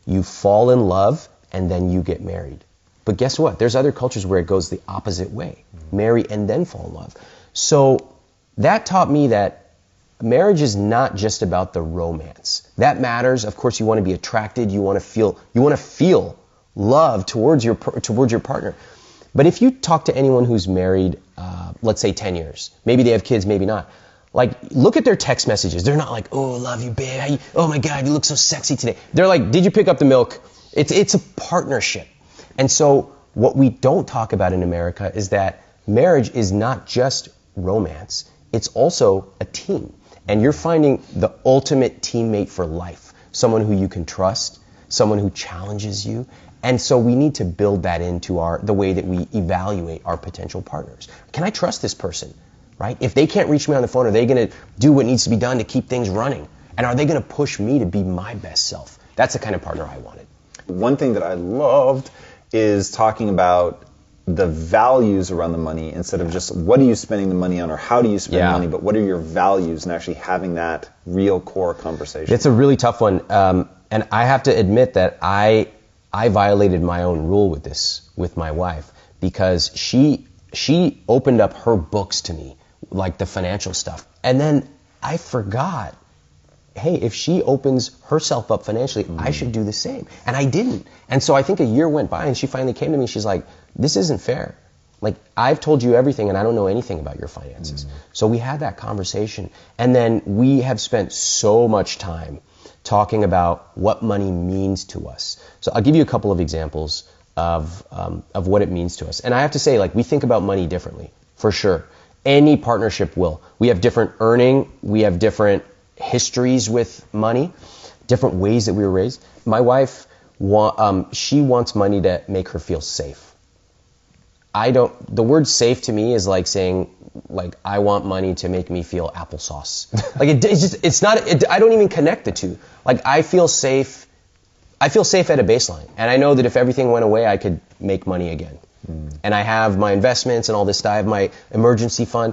Speaker 2: you fall in love, and then you get married. But guess what? There's other cultures where it goes the opposite way. Marry and then fall in love. So that taught me that marriage is not just about the romance. That matters. Of course, you want to be attracted. You want to feel love towards your partner. But if you talk to anyone who's married, let's say 10 years, maybe they have kids, maybe not. Like, look at their text messages. They're not like, oh, love you, babe. Oh my God, you look so sexy today. They're like, did you pick up the milk? It's a partnership. And so what we don't talk about in America is that marriage is not just romance. It's also a team. And you're finding the ultimate teammate for life. Someone who you can trust, someone who challenges you. And so we need to build that into the way that we evaluate our potential partners. Can I trust this person? Right? If they can't reach me on the phone, are they going to do what needs to be done to keep things running? And are they going to push me to be my best self? That's the kind of partner I wanted.
Speaker 1: One thing that I loved is talking about the values around the money instead of just what are you spending the money on or how do you spend money, but what are your values and actually having that real core conversation.
Speaker 2: It's a really tough one. And I have to admit that I violated my own rule with this, with my wife, because she opened up her books to me, like the financial stuff. And then I forgot, hey, if she opens herself up financially, I should do the same. And I didn't. And so I think a year went by and she finally came to me. She's like, this isn't fair. Like, I've told you everything and I don't know anything about your finances. So we had that conversation. And then we have spent so much time talking about what money means to us. So I'll give you a couple of examples of what it means to us. And I have to say, like, we think about money differently, for sure. Any partnership will. We have different earning, we have different histories with money, different ways that we were raised. My wife, she wants money to make her feel safe. The word safe to me is like saying, like, I want money to make me feel applesauce. Like, I don't even connect the two. Like, I feel safe at a baseline. And I know that if everything went away, I could make money again. And I have my investments and all this stuff. I have my emergency fund.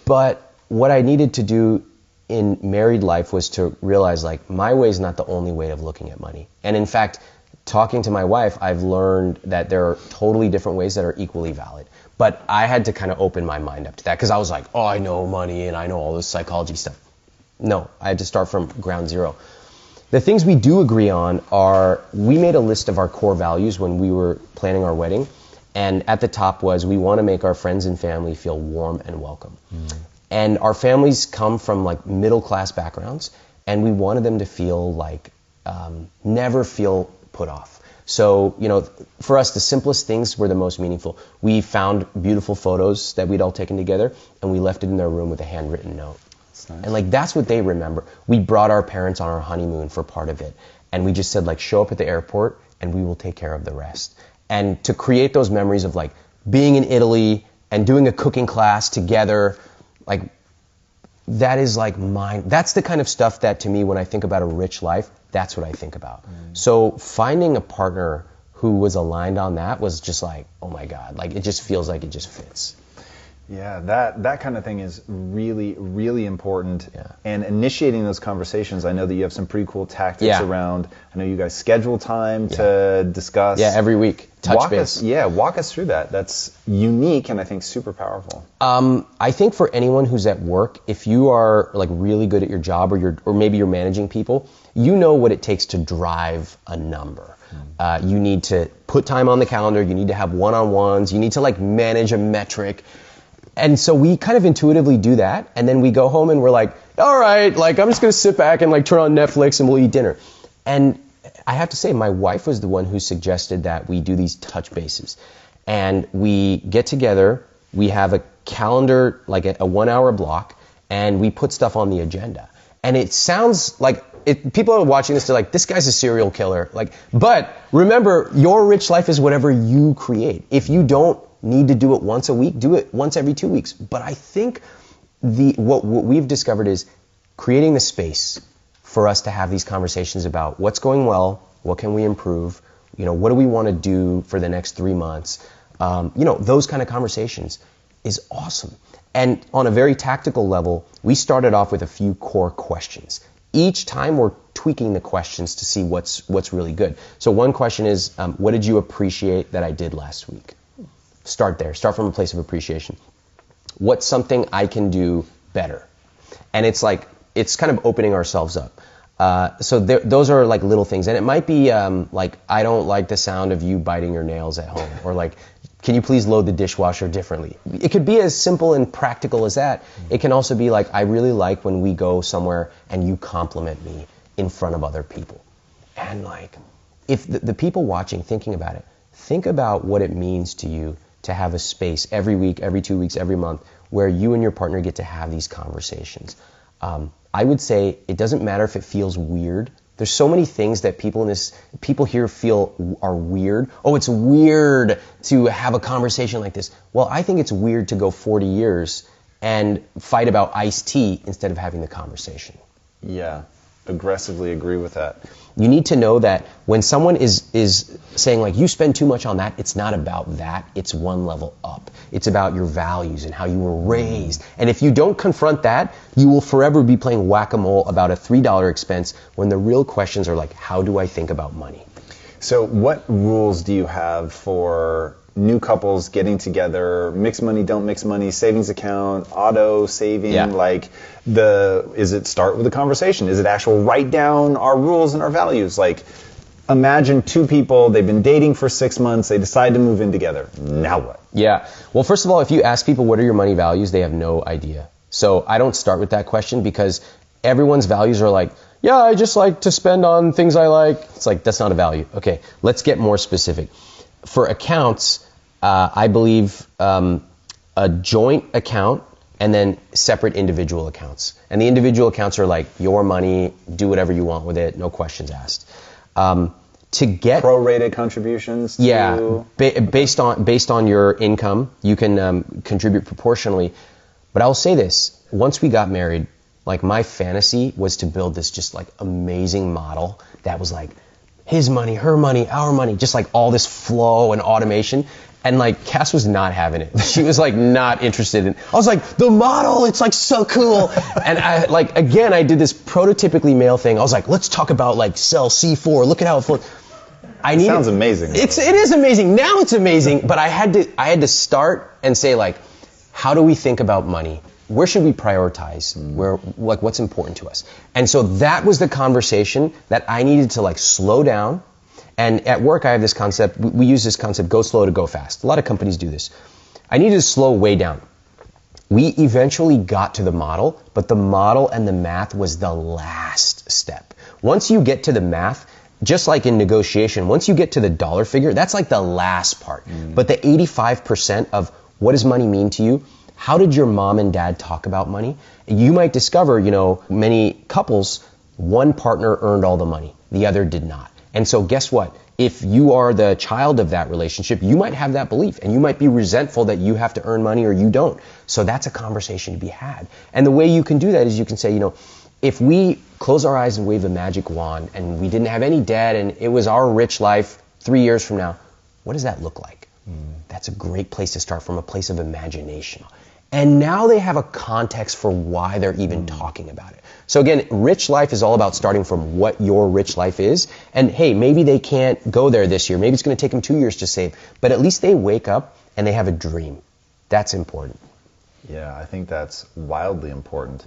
Speaker 2: But what I needed to do in married life was to realize, like, my way is not the only way of looking at money. And in fact, talking to my wife, I've learned that there are totally different ways that are equally valid. But I had to kind of open my mind up to that because I was like, oh, I know money and I know all this psychology stuff. No, I had to start from ground zero. The things we do agree on are, we made a list of our core values when we were planning our wedding. And at the top was, we want to make our friends and family feel warm and welcome. And our families come from like middle class backgrounds, and we wanted them to feel like, never feel put off. So, for us, the simplest things were the most meaningful. We found beautiful photos that we'd all taken together, and we left it in their room with a handwritten note. Nice. And like, that's what they remember. We brought our parents on our honeymoon for part of it. And we just said, like, show up at the airport and we will take care of the rest. And to create those memories of like being in Italy and doing a cooking class together, like, that is like that's the kind of stuff that, to me, when I think about a rich life, that's what I think about. So finding a partner who was aligned on that was just like, oh my God, like it just feels like it just fits.
Speaker 1: Yeah, that kind of thing is really, really important.
Speaker 2: Yeah.
Speaker 1: And initiating those conversations, I know that you have some pretty cool tactics around. I know you guys schedule time to discuss.
Speaker 2: Yeah, every week. Touch base.
Speaker 1: Walk us through that. That's unique and I think super powerful.
Speaker 2: I think for anyone who's at work, if you are like really good at your job or maybe you're managing people, you know what it takes to drive a number. You need to put time on the calendar. You need to have one-on-ones. You need to like manage a metric. And so we kind of intuitively do that, and then we go home and we're like, all right, like I'm just gonna sit back and like turn on Netflix and we'll eat dinner. And I have to say, my wife was the one who suggested that we do these touch bases. And we get together, we have a calendar, like a 1 hour block, and we put stuff on the agenda. And it sounds like, people are watching this, they're like, this guy's a serial killer. Like, but remember, your rich life is whatever you create. If you don't need to do it once a week, do it once every 2 weeks. But I think what we've discovered is creating the space for us to have these conversations about what's going well, what can we improve, what do we want to do for the next 3 months, those kind of conversations is awesome. And on a very tactical level, we started off with a few core questions. Each time we're tweaking the questions to see what's really good. So one question is, what did you appreciate that I did last week? Start there. Start from a place of appreciation. What's something I can do better? And it's kind of opening ourselves up. So those are like little things. And it might be like, I don't like the sound of you biting your nails at home. Or like, can you please load the dishwasher differently? It could be as simple and practical as that. It can also be like, I really like when we go somewhere and you compliment me in front of other people. And like, if the people watching, thinking about it, think about what it means to you to have a space every week, every 2 weeks, every month, where you and your partner get to have these conversations. I would say it doesn't matter if it feels weird. There's so many things that people here feel are weird. Oh, it's weird to have a conversation like this. Well, I think it's weird to go 40 years and fight about iced tea instead of having the conversation.
Speaker 1: Yeah, aggressively agree with that.
Speaker 2: You need to know that when someone is saying like, you spend too much on that, it's not about that, it's one level up. It's about your values and how you were raised. And if you don't confront that, you will forever be playing whack-a-mole about a $3 expense when the real questions are like, how do I think about money?
Speaker 1: So what rules do you have for new couples getting together, mix money, don't mix money, savings account, auto saving, is it start with a conversation? Is it actual write down our rules and our values? Like, imagine two people, they've been dating for 6 months, they decide to move in together. Now what?
Speaker 2: Yeah. Well, first of all, if you ask people what are your money values, they have no idea. So I don't start with that question because everyone's values are like, yeah, I just like to spend on things I like. It's like, that's not a value. Okay, let's get more specific. For accounts, I believe a joint account and then separate individual accounts. And the individual accounts are like your money, do whatever you want with it, no questions asked. To get
Speaker 1: prorated contributions.
Speaker 2: Based on your income, you can contribute proportionally. But I'll say this: once we got married, like my fantasy was to build this just like amazing model that was like his money, her money, our money, just like all this flow and automation. And like Cass was not having it. She was like not interested in. I was like, the model, it's like so cool. And I did this prototypically male thing. I was like, let's talk about like cell C4. Look at how it flows.
Speaker 1: Sounds amazing.
Speaker 2: It is amazing. Now it's amazing. But I had to start and say like, how do we think about money? Where should we prioritize? What's important to us? And so that was the conversation that I needed to like slow down. And at work, I have this concept, we use this concept, go slow to go fast. A lot of companies do this. I needed to slow way down. We eventually got to the model, but the model and the math was the last step. Once you get to the math, just like in negotiation, once you get to the dollar figure, that's like the last part. But the 85% of what does money mean to you? How did your mom and dad talk about money? You might discover, many couples, one partner earned all the money, the other did not. And so guess what? If you are the child of that relationship, you might have that belief and you might be resentful that you have to earn money or you don't. So that's a conversation to be had. And the way you can do that is you can say, if we close our eyes and wave a magic wand and we didn't have any debt and it was our rich life 3 years from now, what does that look like? That's a great place to start, from a place of imagination. And now they have a context for why they're even talking about it. So again, rich life is all about starting from what your rich life is. And hey, maybe they can't go there this year. Maybe it's going to take them 2 years to save. But at least they wake up and they have a dream. That's important.
Speaker 1: Yeah, I think that's wildly important.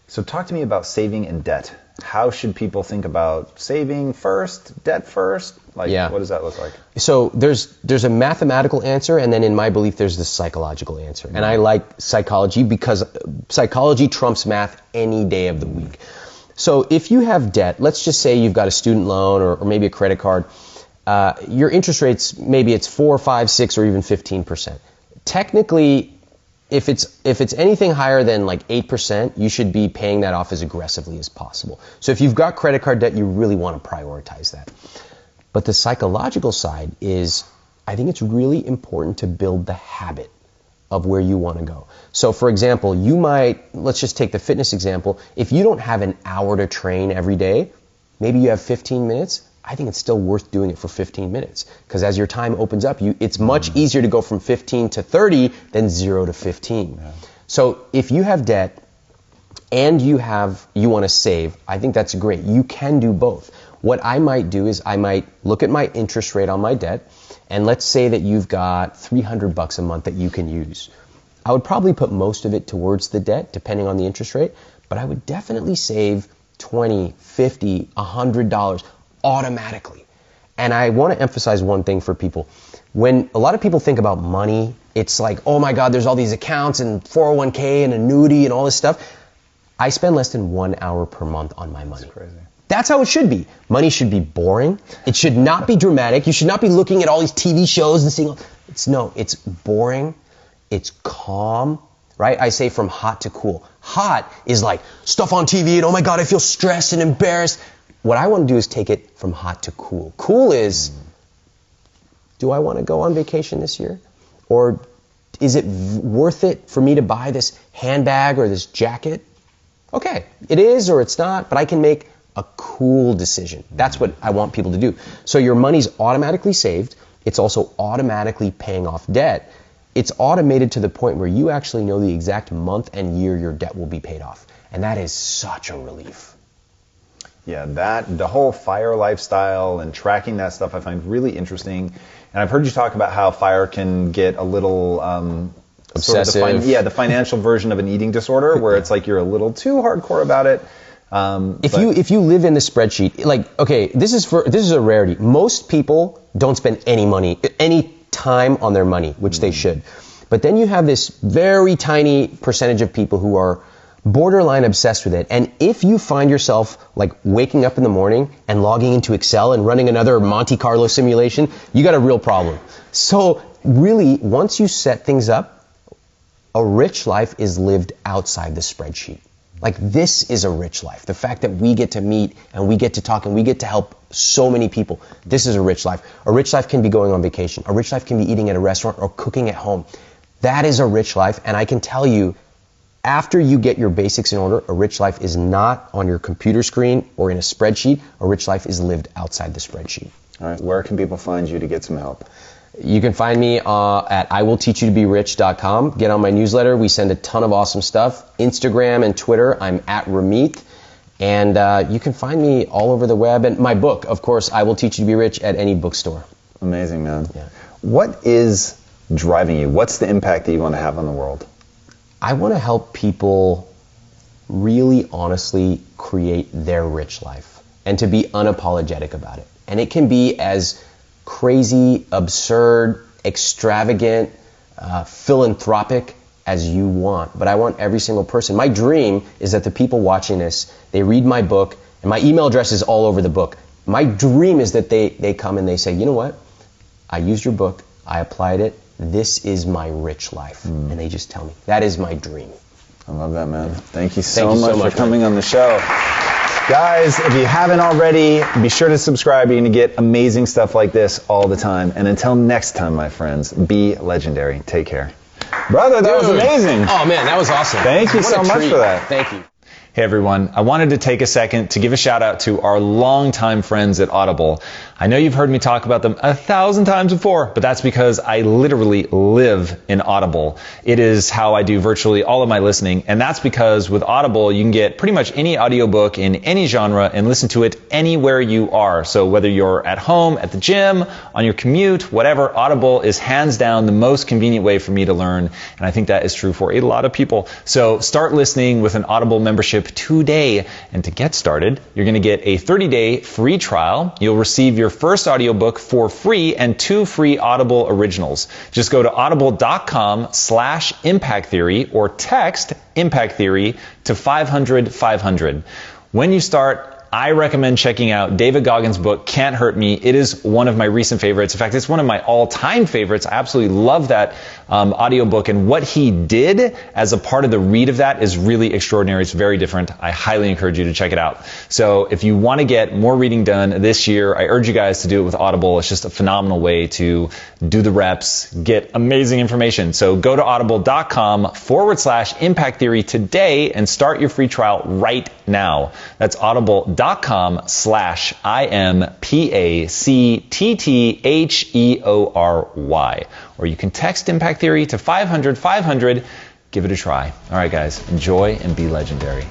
Speaker 1: So talk to me about saving and debt. How should people think about saving first, debt first? Like, what does that look like?
Speaker 2: So there's a mathematical answer, and then in my belief, there's the psychological answer. And I like psychology because psychology trumps math any day of the week. So if you have debt, let's just say you've got a student loan or maybe a credit card, your interest rates, maybe it's 4, 5, 6, or even 15%. Technically, if it's anything higher than like 8%, you should be paying that off as aggressively as possible. So if you've got credit card debt, you really want to prioritize that. But the psychological side is, I think it's really important to build the habit of where you want to go. So for example, let's just take the fitness example. If you don't have an hour to train every day, maybe you have 15 minutes, I think it's still worth doing it for 15 minutes. Because as your time opens up, it's much easier to go from 15 to 30 than 0 to 15. Yeah. So if you have debt and you want to save, I think that's great. You can do both. What I might do is I might look at my interest rate on my debt, and let's say that you've got $300 a month that you can use. I would probably put most of it towards the debt, depending on the interest rate, but I would definitely save $20, $50, $100 automatically. And I want to emphasize one thing for people. When a lot of people think about money, it's like, oh my God, there's all these accounts and 401k and annuity and all this stuff. I spend less than 1 hour per month on my money.
Speaker 1: That's crazy.
Speaker 2: That's how it should be. Money should be boring. It should not be dramatic. You should not be looking at all these TV shows and seeing, it's boring. It's calm, right? I say from hot to cool. Hot is like stuff on TV and oh my God, I feel stressed and embarrassed. What I want to do is take it from hot to cool. Cool is, do I want to go on vacation this year? Or is it worth it for me to buy this handbag or this jacket? Okay, it is or it's not, but I can make a cool decision. That's what I want people to do. So your money's automatically saved. It's also automatically paying off debt. It's automated to the point where you actually know the exact month and year your debt will be paid off. And that is such a relief.
Speaker 1: Yeah, the whole FIRE lifestyle and tracking that stuff I find really interesting. And I've heard you talk about how FIRE can get a little
Speaker 2: obsessive.
Speaker 1: Sort of the financial version of an eating disorder, where it's like you're a little too hardcore about it.
Speaker 2: If you live in the spreadsheet, like, okay, this is a rarity. Most people don't spend any time on their money, which they should. But then you have this very tiny percentage of people who are borderline obsessed with it. And if you find yourself like waking up in the morning and logging into Excel and running another Monte Carlo simulation, you got a real problem. So really, once you set things up, a rich life is lived outside the spreadsheet. Like, this is a rich life. The fact that we get to meet and we get to talk and we get to help so many people, this is a rich life. A rich life can be going on vacation. A rich life can be eating at a restaurant or cooking at home. That is a rich life, and I can tell you, after you get your basics in order, a rich life is not on your computer screen or in a spreadsheet. A rich life is lived outside the spreadsheet.
Speaker 1: All right, where can people find you to get some help?
Speaker 2: You can find me at iwillteachyoutoberich.com. Get on my newsletter. We send a ton of awesome stuff. Instagram and Twitter, I'm at Ramit. And you can find me all over the web. And my book, of course, I Will Teach You to Be Rich, at any bookstore.
Speaker 1: Amazing, man.
Speaker 2: Yeah.
Speaker 1: What is driving you? What's the impact that you want to have on the world?
Speaker 2: I want to help people really honestly create their rich life and to be unapologetic about it. And it can be as crazy, absurd, extravagant, philanthropic as you want. But I want every single person. My dream is that the people watching this, they read my book, and my email address is all over the book. My dream is that they come and they say, you know what? I used your book. I applied it. This is my rich life. And they just tell me. That is my dream.
Speaker 1: I love that, man. Thank you so much for coming on the show. Guys, if you haven't already, be sure to subscribe. You're going to get amazing stuff like this all the time. And until next time, my friends, be legendary. Take care. Brother, that was amazing.
Speaker 2: Oh, man, that was awesome.
Speaker 1: Thank you so much for that.
Speaker 2: Thank you.
Speaker 1: Hey everyone, I wanted to take a second to give a shout out to our longtime friends at Audible. I know you've heard me talk about them 1,000 times before, but that's because I literally live in Audible. It is how I do virtually all of my listening, and that's because with Audible you can get pretty much any audiobook in any genre and listen to it anywhere you are. So whether you're at home, at the gym, on your commute, whatever, Audible is hands down the most convenient way for me to learn, and I think that is true for a lot of people. So start listening with an Audible membership today. And to get started, you're going to get a 30-day free trial. You'll receive your first audiobook for free and 2 free Audible originals. Just go to audible.com/impact theory or text impact theory to 500-500. When you start, I recommend checking out David Goggins' book, Can't Hurt Me. It is one of my recent favorites. In fact, it's one of my all-time favorites. I absolutely love that audiobook, and what he did as a part of the read of that is really extraordinary. It's very different. I highly encourage you to check it out. So if you want to get more reading done this year, I urge you guys to do it with Audible. It's just a phenomenal way to do the reps, get amazing information. So go to audible.com/impact theory today and start your free trial right now. That's audible.com/IMPACTTHEORY. Or you can text Impact Theory to 500-500. Give it a try. All right, guys, enjoy and be legendary.